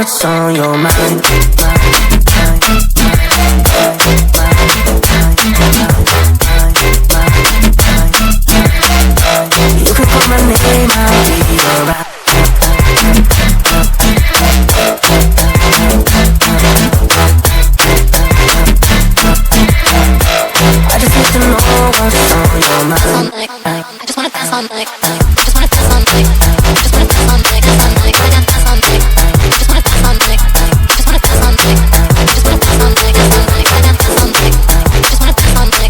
what's on your mind. You can call my name, I'll be alright. I just need to know what's on your mind. I just wanna dance all night. I just wanna dance all night. I just wanna dance all night. Dance all night. I dance all night. I just wanna dance all night. I just wanna dance all night. I just wanna dance all night. Dance all night. I dance all night. I just wanna dance all night. I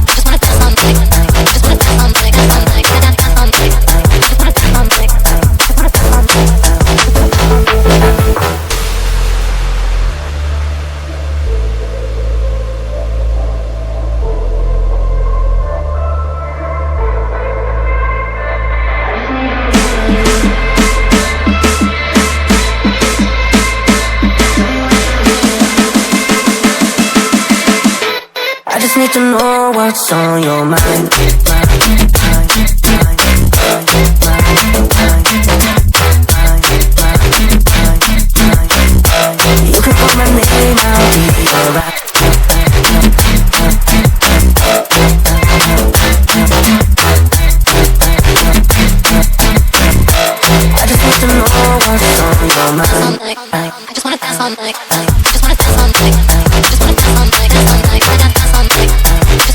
just wanna dance all night. I just wanna dance all night. Dance all night. I dance all night. I just wanna dance all night. I just wanna dance all night. I just need to know what's on your mind. You can call my name, I'll be alright. I just need to know what's on your mind. I just wanna dance all night. I just wanna dance all night. I just wanna dance all night. Dance all night. I dance all night.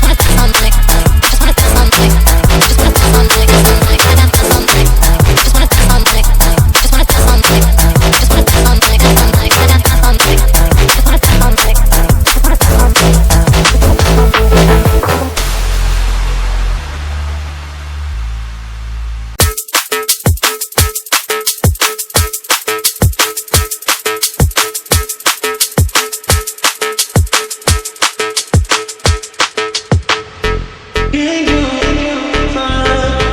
I just wanna dance all night. I just wanna dance all night. I just wanna dance all night. Dance all night. I dance all night. I just wanna dance all night. I just wanna dance all night. I just wanna dance all night. Dance all night. I dance all night. I just wanna dance all night. I just wanna dance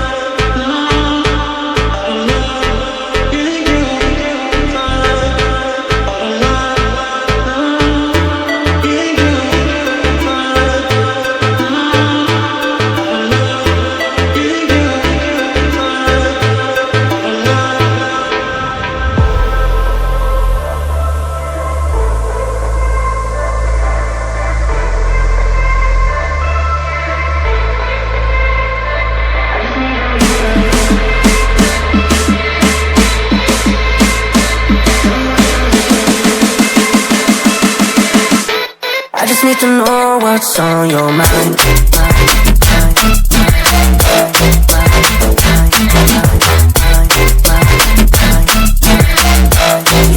all night. I just need to know what's on your mind.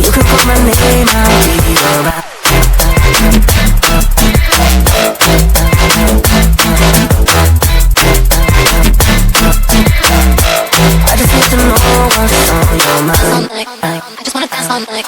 You can call my name, I'll be alright. I just need to know what's on your mind. I just wanna dance all night.